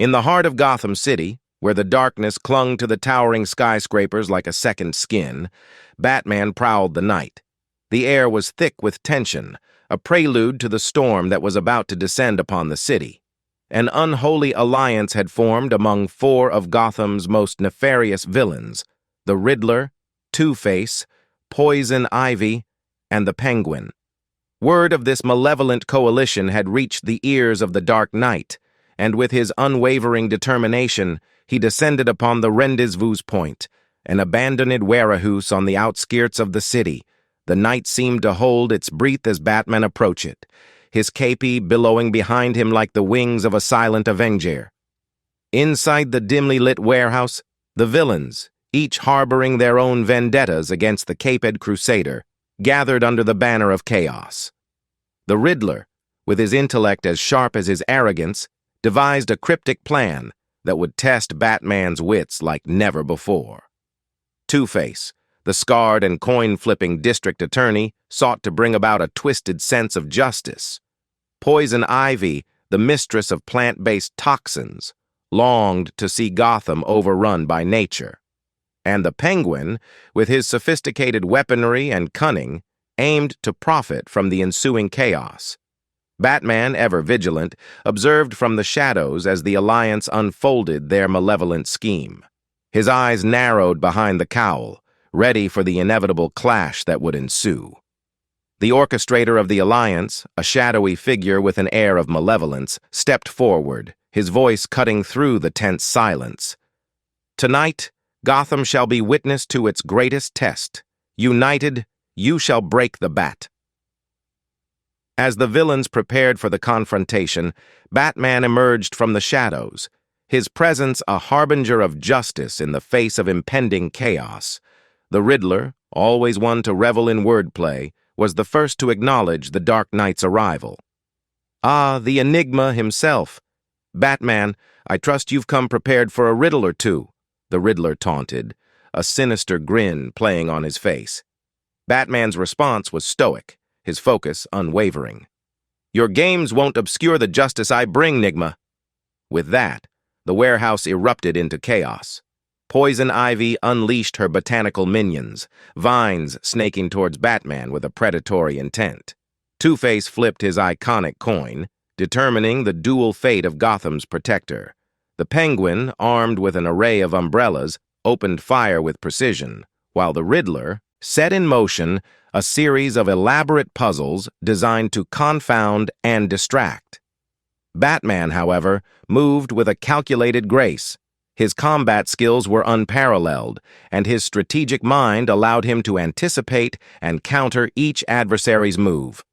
In the heart of Gotham City, where the darkness clung to the towering skyscrapers like a second skin, Batman prowled the night. The air was thick with tension, a prelude to the storm that was about to descend upon the city. An unholy alliance had formed among four of Gotham's most nefarious villains: the Riddler, Two-Face, Poison Ivy, and the Penguin. Word of this malevolent coalition had reached the ears of the Dark Knight, and with his unwavering determination, he descended upon the Rendezvous Point, an abandoned warehouse on the outskirts of the city. The night seemed to hold its breath as Batman approached it, his kepi billowing behind him like the wings of a silent avenger. Inside the dimly lit warehouse, the villains, each harboring their own vendettas against the caped crusader, gathered under the banner of chaos. The Riddler, with his intellect as sharp as his arrogance, devised a cryptic plan that would test Batman's wits like never before. Two-Face, the scarred and coin-flipping district attorney, sought to bring about a twisted sense of justice. Poison Ivy, the mistress of plant-based toxins, longed to see Gotham overrun by nature. And the Penguin, with his sophisticated weaponry and cunning, aimed to profit from the ensuing chaos. Batman, ever vigilant, observed from the shadows as the Alliance unfolded their malevolent scheme. His eyes narrowed behind the cowl, ready for the inevitable clash that would ensue. The orchestrator of the Alliance, a shadowy figure with an air of malevolence, stepped forward, his voice cutting through the tense silence. "Tonight, Gotham shall be witness to its greatest test. United, you shall break the bat." As the villains prepared for the confrontation, Batman emerged from the shadows, his presence a harbinger of justice in the face of impending chaos. The Riddler, always one to revel in wordplay, was the first to acknowledge the Dark Knight's arrival. "Ah, the Enigma himself. Batman, I trust you've come prepared for a riddle or two," the Riddler taunted, a sinister grin playing on his face. Batman's response was stoic, his focus unwavering. "Your games won't obscure the justice I bring, Nigma." With that, the warehouse erupted into chaos. Poison Ivy unleashed her botanical minions, vines snaking towards Batman with a predatory intent. Two-Face flipped his iconic coin, determining the dual fate of Gotham's protector. The Penguin, armed with an array of umbrellas, opened fire with precision, while the Riddler set in motion a series of elaborate puzzles designed to confound and distract. Batman, however, moved with a calculated grace. His combat skills were unparalleled, and his strategic mind allowed him to anticipate and counter each adversary's move.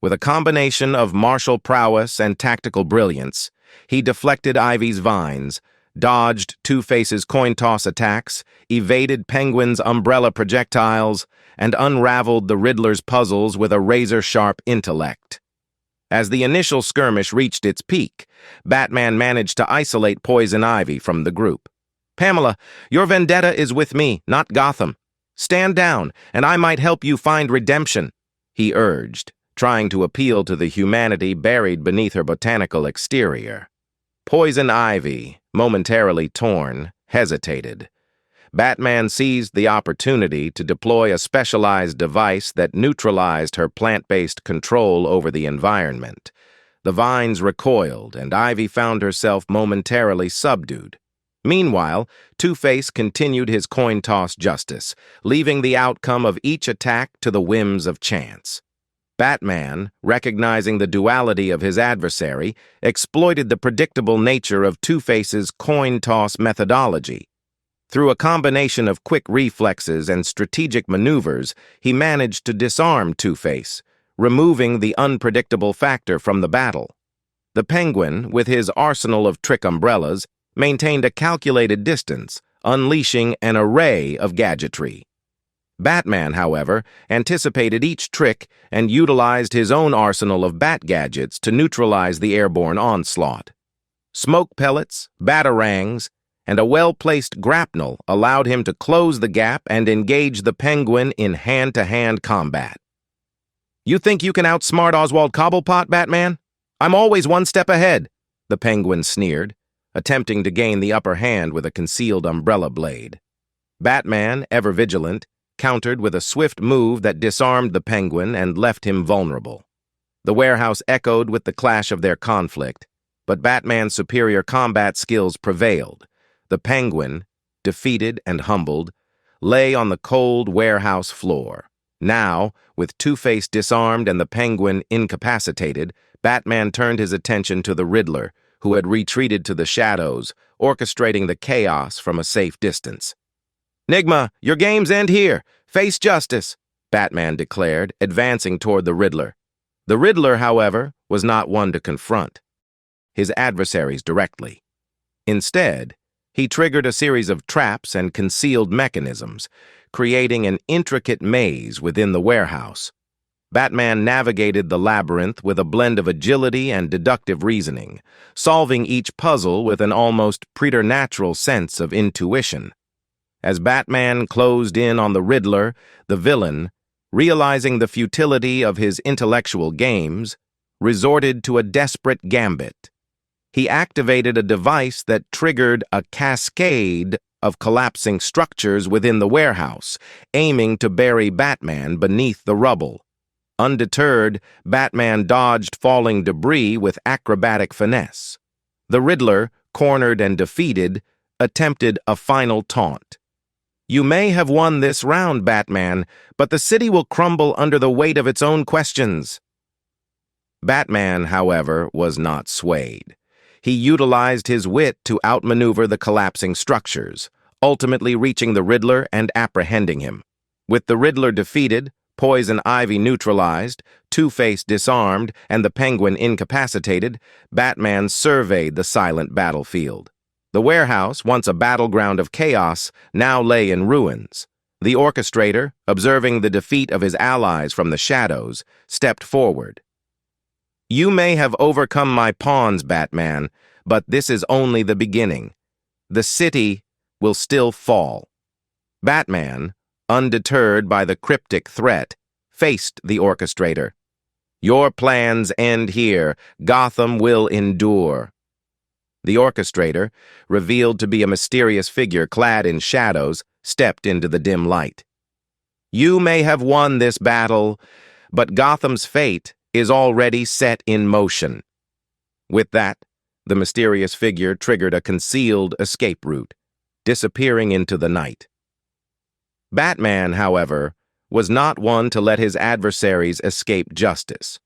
With a combination of martial prowess and tactical brilliance, he deflected Ivy's vines, dodged Two-Face's coin-toss attacks, evaded Penguin's umbrella projectiles, and unraveled the Riddler's puzzles with a razor-sharp intellect. As the initial skirmish reached its peak, Batman managed to isolate Poison Ivy from the group. "Pamela, your vendetta is with me, not Gotham. Stand down, and I might help you find redemption," he urged, trying to appeal to the humanity buried beneath her botanical exterior. Poison Ivy, momentarily torn, hesitated. Batman seized the opportunity to deploy a specialized device that neutralized her plant-based control over the environment. The vines recoiled, and Ivy found herself momentarily subdued. Meanwhile, Two-Face continued his coin-toss justice, leaving the outcome of each attack to the whims of chance. Batman, recognizing the duality of his adversary, exploited the predictable nature of Two-Face's coin-toss methodology. Through a combination of quick reflexes and strategic maneuvers, he managed to disarm Two-Face, removing the unpredictable factor from the battle. The Penguin, with his arsenal of trick umbrellas, maintained a calculated distance, unleashing an array of gadgetry. Batman, however, anticipated each trick and utilized his own arsenal of bat gadgets to neutralize the airborne onslaught. Smoke pellets, batarangs, and a well-placed grapnel allowed him to close the gap and engage the Penguin in hand-to-hand combat. "You think you can outsmart Oswald Cobblepot, Batman? I'm always one step ahead," the Penguin sneered, attempting to gain the upper hand with a concealed umbrella blade. Batman, ever vigilant, countered with a swift move that disarmed the Penguin and left him vulnerable. The warehouse echoed with the clash of their conflict, but Batman's superior combat skills prevailed. The Penguin, defeated and humbled, lay on the cold warehouse floor. Now, with Two-Face disarmed and the Penguin incapacitated, Batman turned his attention to the Riddler, who had retreated to the shadows, orchestrating the chaos from a safe distance. "Nigma, your games end here. Face justice," Batman declared, advancing toward the Riddler. The Riddler, however, was not one to confront his adversaries directly. Instead, he triggered a series of traps and concealed mechanisms, creating an intricate maze within the warehouse. Batman navigated the labyrinth with a blend of agility and deductive reasoning, solving each puzzle with an almost preternatural sense of intuition. As Batman closed in on the Riddler, the villain, realizing the futility of his intellectual games, resorted to a desperate gambit. He activated a device that triggered a cascade of collapsing structures within the warehouse, aiming to bury Batman beneath the rubble. Undeterred, Batman dodged falling debris with acrobatic finesse. The Riddler, cornered and defeated, attempted a final taunt. "You may have won this round, Batman, but the city will crumble under the weight of its own questions." Batman, however, was not swayed. He utilized his wit to outmaneuver the collapsing structures, ultimately reaching the Riddler and apprehending him. With the Riddler defeated, Poison Ivy neutralized, Two-Face disarmed, and the Penguin incapacitated, Batman surveyed the silent battlefield. The warehouse, once a battleground of chaos, now lay in ruins. The orchestrator, observing the defeat of his allies from the shadows, stepped forward. "You may have overcome my pawns, Batman, but this is only the beginning. The city will still fall." Batman, undeterred by the cryptic threat, faced the orchestrator. "Your plans end here. Gotham will endure." The orchestrator, revealed to be a mysterious figure clad in shadows, stepped into the dim light. "You may have won this battle, but Gotham's fate is already set in motion." With that, the mysterious figure triggered a concealed escape route, disappearing into the night. Batman, however, was not one to let his adversaries escape justice.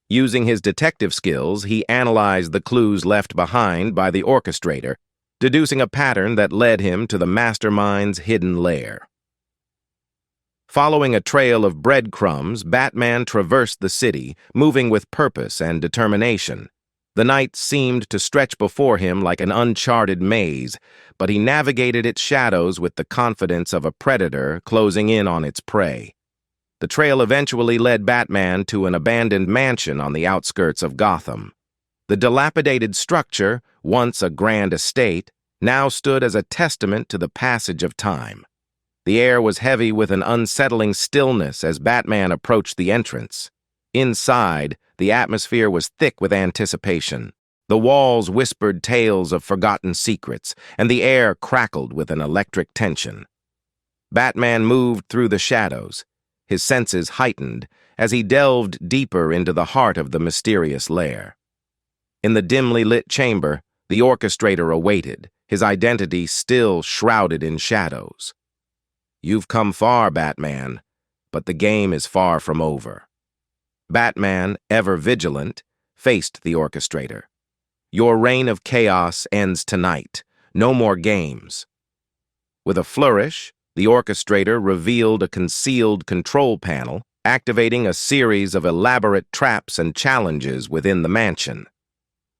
Using his detective skills, he analyzed the clues left behind by the orchestrator, deducing a pattern that led him to the mastermind's hidden lair. Following a trail of breadcrumbs, Batman traversed the city, moving with purpose and determination. The night seemed to stretch before him like an uncharted maze, but he navigated its shadows with the confidence of a predator closing in on its prey. The trail eventually led Batman to an abandoned mansion on the outskirts of Gotham. The dilapidated structure, once a grand estate, now stood as a testament to the passage of time. The air was heavy with an unsettling stillness as Batman approached the entrance. Inside, the atmosphere was thick with anticipation. The walls whispered tales of forgotten secrets, and the air crackled with an electric tension. Batman moved through the shadows, his senses heightened as he delved deeper into the heart of the mysterious lair. In the dimly lit chamber, the orchestrator awaited, his identity still shrouded in shadows. "You've come far, Batman, but the game is far from over." Batman, ever vigilant, faced the orchestrator. "Your reign of chaos ends tonight. No more games." With a flourish, the orchestrator revealed a concealed control panel, activating a series of elaborate traps and challenges within the mansion.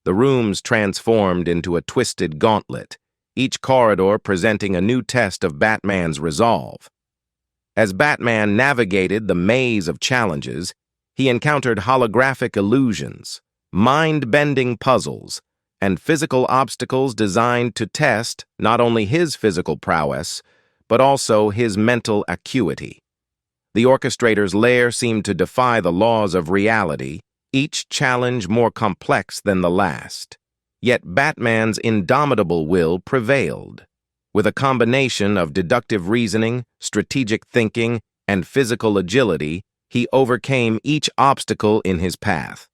The rooms transformed into a twisted gauntlet, each corridor presenting a new test of Batman's resolve. As Batman navigated the maze of challenges, he encountered holographic illusions, mind-bending puzzles, and physical obstacles designed to test not only his physical prowess, but also his mental acuity. The orchestrator's lair seemed to defy the laws of reality, each challenge more complex than the last. Yet Batman's indomitable will prevailed. With a combination of deductive reasoning, strategic thinking, and physical agility, he overcame each obstacle in his path.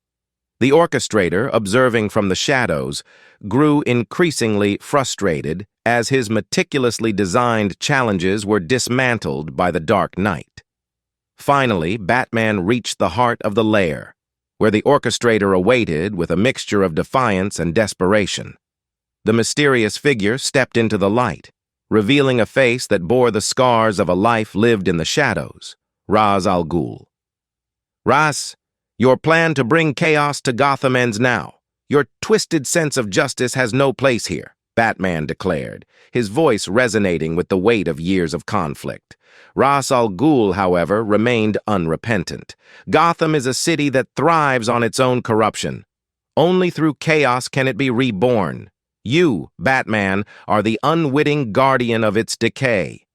The orchestrator, observing from the shadows, grew increasingly frustrated as his meticulously designed challenges were dismantled by the Dark Knight. Finally, Batman reached the heart of the lair, where the orchestrator awaited with a mixture of defiance and desperation. The mysterious figure stepped into the light, revealing a face that bore the scars of a life lived in the shadows, Ra's al Ghul. Ra's, your plan to bring chaos to Gotham ends now. Your twisted sense of justice has no place here, Batman declared, his voice resonating with the weight of years of conflict. Ra's al Ghul, however, remained unrepentant. Gotham is a city that thrives on its own corruption. Only through chaos can it be reborn. You, Batman, are the unwitting guardian of its decay.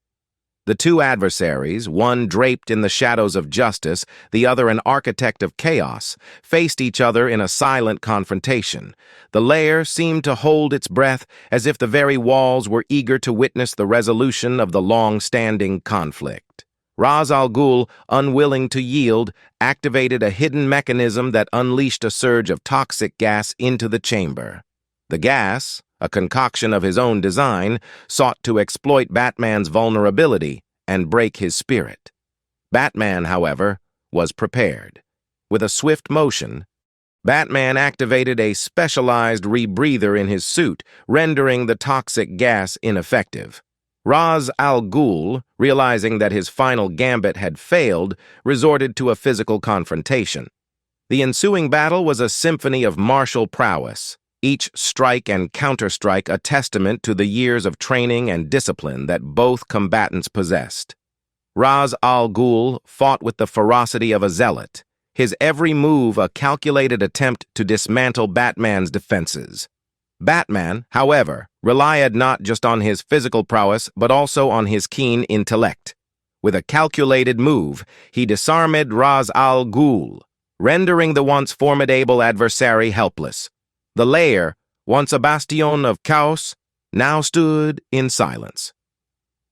The two adversaries, one draped in the shadows of justice, the other an architect of chaos, faced each other in a silent confrontation. The lair seemed to hold its breath as if the very walls were eager to witness the resolution of the long-standing conflict. Ra's al Ghul, unwilling to yield, activated a hidden mechanism that unleashed a surge of toxic gas into the chamber. The gas, a concoction of his own design, sought to exploit Batman's vulnerability and break his spirit. Batman, however, was prepared. With a swift motion, Batman activated a specialized rebreather in his suit, rendering the toxic gas ineffective. Ra's al Ghul, realizing that his final gambit had failed, resorted to a physical confrontation. The ensuing battle was a symphony of martial prowess, each strike and counterstrike a testament to the years of training and discipline that both combatants possessed. Ra's al Ghul fought with the ferocity of a zealot, his every move a calculated attempt to dismantle Batman's defenses. Batman, however, relied not just on his physical prowess but also on his keen intellect. With a calculated move, he disarmed Ra's al Ghul, rendering the once formidable adversary helpless. The lair, once a bastion of chaos, now stood in silence.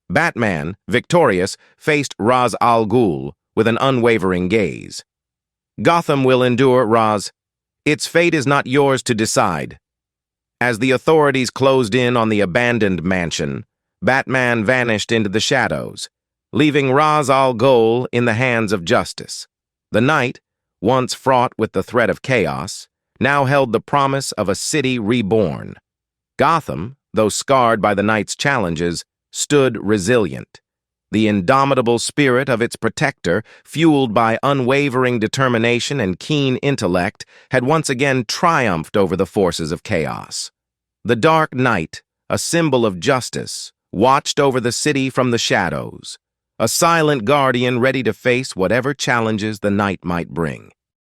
Batman, victorious, faced Ra's al Ghul with an unwavering gaze. Gotham will endure, Ra's. Its fate is not yours to decide. As the authorities closed in on the abandoned mansion, Batman vanished into the shadows, leaving Ra's al Ghul in the hands of justice. The night, once fraught with the threat of chaos, now held the promise of a city reborn. Gotham, though scarred by the night's challenges, stood resilient. The indomitable spirit of its protector, fueled by unwavering determination and keen intellect, had once again triumphed over the forces of chaos. The Dark Knight, a symbol of justice, watched over the city from the shadows, a silent guardian ready to face whatever challenges the night might bring.